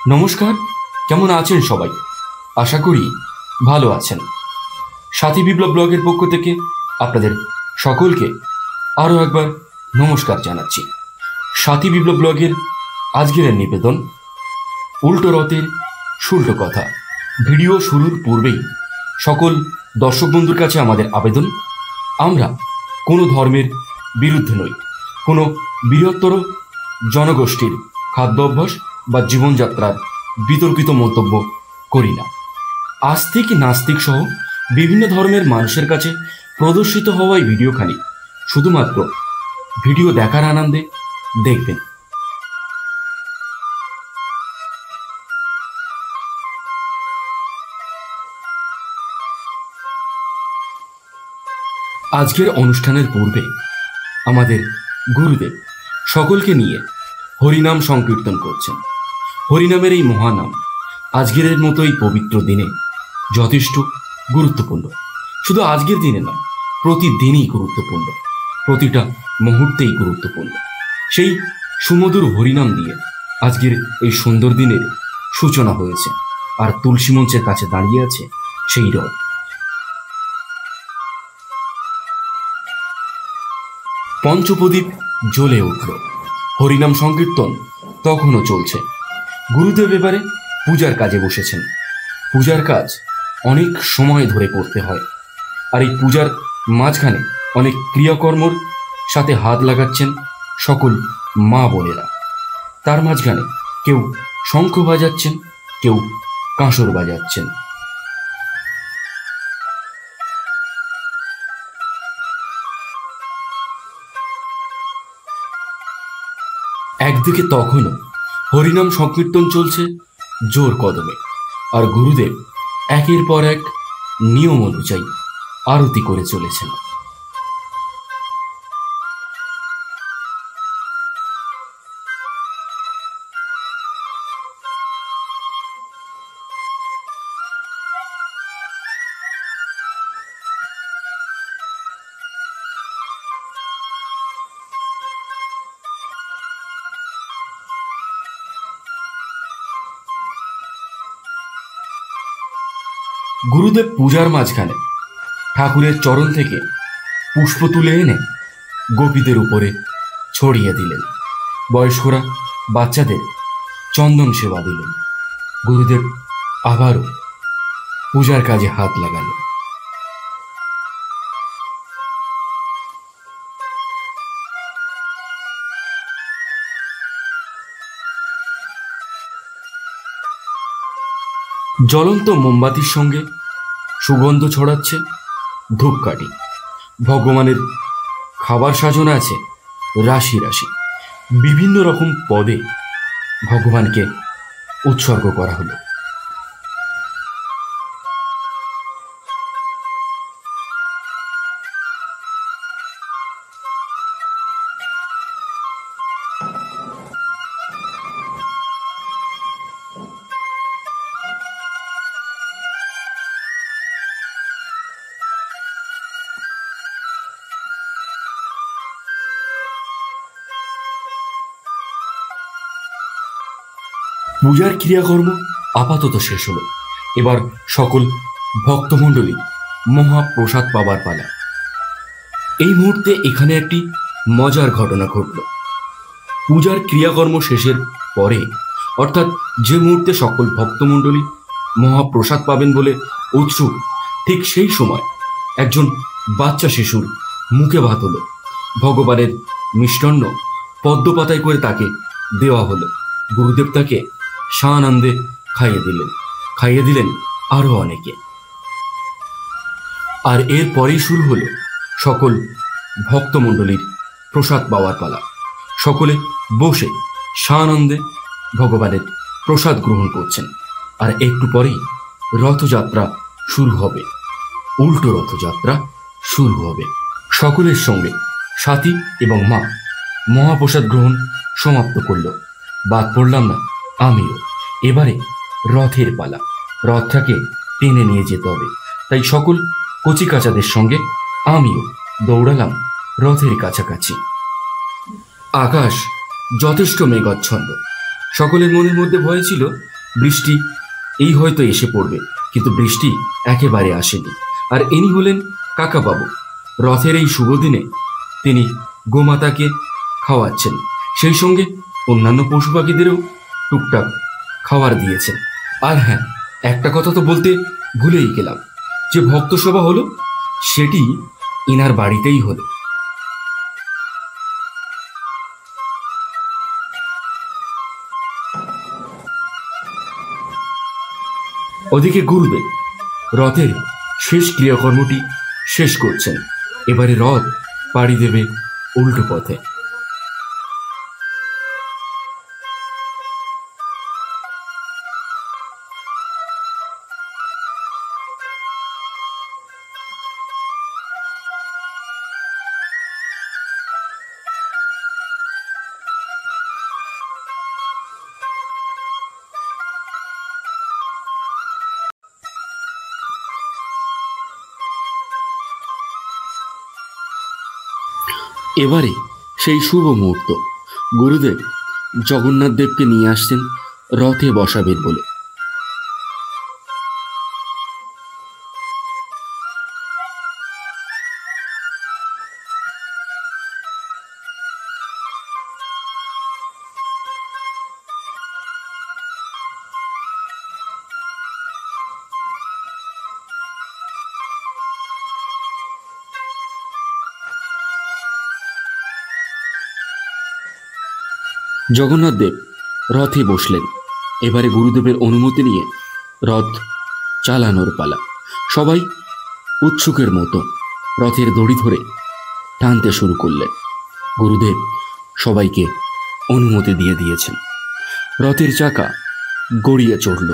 নমস্কার, কেমন আছেন সবাই? আশা করি ভালো আছেন। সাথী বিপ্লব ব্লগের পক্ষ থেকে আপনাদের সকলকে আরও একবার নমস্কার জানাচ্ছি। সাথী বিপ্লব ব্লগের আজকের নিবেদন উল্টো রথের সুল্টো কথা। ভিডিও শুরুর পূর্বেই সকল দর্শক বন্ধুর কাছে আমাদের আবেদন, আমরা কোনো ধর্মের বিরুদ্ধে নই, কোনো বৃহত্তর জনগোষ্ঠীর খাদ্য অভ্যাস বা জীবনযাত্রার বিতর্কিত মন্তব্য করি না। আস্তিক নাস্তিক সহ বিভিন্ন ধর্মের মানুষের কাছে প্রদর্শিত হওয়া এই ভিডিওখানি শুধুমাত্র ভিডিও দেখার আনন্দে দেখবেন। আজকের অনুষ্ঠানের পূর্বে আমাদের গুরুদেব সকলকে নিয়ে হরিনাম সংকীর্তন করছেন। হরিনামের এই মহানাম আজকের মতো এই পবিত্র দিনে যথেষ্ট গুরুত্বপূর্ণ। শুধু আজকের দিনে নয়, প্রতিদিনই গুরুত্বপূর্ণ, প্রতিটা মুহূর্তেই গুরুত্বপূর্ণ। সেই সুমধুর হরিনাম দিয়ে আজকের এই সুন্দর দিনের সূচনা হয়েছে। আর তুলসী মঞ্চের কাছে দাঁড়িয়ে আছে সেই রথ। পঞ্চপ্রদীপ জ্বলে উঠল, হরিনাম সংকীর্তন তখনও চলছে। গুরুদেব এবারে পূজার কাজে বসেছেন। পূজার কাজ অনেক সময় ধরে করতে হয়, আর এই পূজার মাঝখানে অনেক ক্রিয়াকর্মর সাথে হাত লাগাচ্ছেন সকল মা বোনেরা। তার মাঝখানে কেউ শঙ্খ বাজাচ্ছেন, কেউ কাঁসর বাজাচ্ছেন। একদিকে তখনও হরিনাম সংকীর্তন চলছে জোর কদমে, আর গুরুদেব একের পর এক নিয়ম অনুযায়ী আরতি করে চলেছেন। গুরুদেব পূজার মাঝখানে ঠাকুরের চরণ থেকে পুষ্প তুলে এনে গোপীদের উপরে ছড়িয়ে দিলেন। বয়স্করা বাচ্চাদের চন্দন সেবা দিলেন। গুরুদেব আবারও পূজার কাজে হাত লাগালেন। জ্বলন্ত মোমবাতির সঙ্গে সুগন্ধ ছড়াচ্ছে ধূপকাঠি। ভগবানের খাবার সাজানো আছে রাশি রাশি। বিভিন্ন রকম পদে ভগবানকে উৎসর্গ করা হলো। পূজার ক্রিয়াকর্ম আপাতত শেষ হলো। এবার সকল ভক্তমণ্ডলী মহাপ্রসাদ পাবার পালা। এই মুহূর্তে এখানে একটি মজার ঘটনা ঘটল। পূজার ক্রিয়াকর্ম শেষের পরে, অর্থাৎ যে মুহূর্তে সকল ভক্তমণ্ডলী মহাপ্রসাদ পাবেন বলে উৎসুক, ঠিক সেই সময় একজন বাচ্চা শিশুর মুখে ভাত হলো। ভগবানের মিষ্টান্ন পদ্মপাতায় করে তাকে দেওয়া হলো। গুরুদেব তাকে সানন্দে খাইয়ে দিলেন আরো অনেকে। আর এরপরেই শুরু হলো সকল ভক্তমণ্ডলীর প্রসাদ পাওয়ার পালা। সকলে বসে সানন্দে ভগবানের প্রসাদ গ্রহণ করছেন। আর একটু পরেই রথযাত্রা শুরু হবে, উল্টো রথযাত্রা শুরু হবে। সকলের সঙ্গে সাথী এবং মা মহাপ্রসাদ গ্রহণ সমাপ্ত করল। বাদ পড়লাম না আমিও। এবারে রথের পালা। রথটাকে টেনে নিয়ে যেতে হবে, তাই সকল কচিকাচাদের সঙ্গে আমিও দৌড়ালাম রথের কাছাকাছি। আকাশ যথেষ্ট মেঘাচ্ছন্ন। সকলের মনের মধ্যে ভয় ছিল বৃষ্টি এই হয়তো এসে পড়বে, কিন্তু বৃষ্টি একেবারে আসেনি। আর ইনি হলেন কাকাবাবু। রথের এই শুভ দিনে তিনি গোমাতাকে খাওয়াচ্ছেন, সেই সঙ্গে অন্যান্য পশু পাখিদেরও টুকটাক খাবার দিয়েছেন। আর হ্যাঁ, একটা কথা তো বলতে ভুলেই গেলাম, যে ভক্ত সভা হলো সেটি ইনার বাড়িতেই হলো। ওদিকে গুরুদেব রথের শেষ ক্রিয়াকর্মটি শেষ করছেন। এবারে রথ পাড়ি দেবে উল্টো পথে। এবারে সেই শুভ মুহূর্ত, গুরুদেব জগন্নাথ দেবকে নিয়ে আসছেন রথে বসাবেন বলে। জগন্নাথ দেব রথে বসলেন। এবারে গুরুদেবের অনুমতি নিয়ে রথ চালানোর পালা। সবাই উৎসুকের মতো রথের দড়ি ধরে টানতে শুরু করলেন। গুরুদেব সবাইকে অনুমতি দিয়ে দিয়েছেন। রথের চাকা গড়িয়ে চড়ল।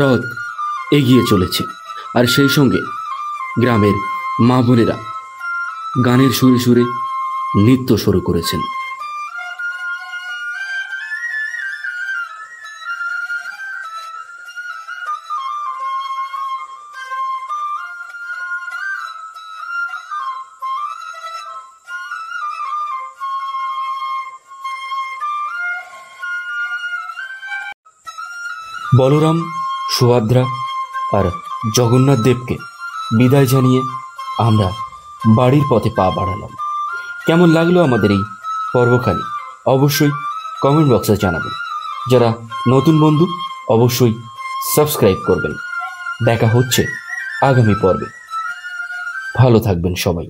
রথ এগিয়ে চলেছে, আর সেই সঙ্গে গ্রামের মা বোনেরা গানের সুরে সুরে নৃত্য শুরু করেছেন। বলরাম, সুভদ্রা আর জগন্নাথ দেবকে বিদায় জানিয়ে আমরা বাড়ির পথে পা বাড়ালাম। কেমন লাগলো আমাদের এই পর্বখানি অবশ্যই কমেন্ট বক্সে জানাবেন। যারা নতুন বন্ধু অবশ্যই সাবস্ক্রাইব করবেন। দেখা হচ্ছে আগামী পর্বে। ভালো থাকবেন সবাই।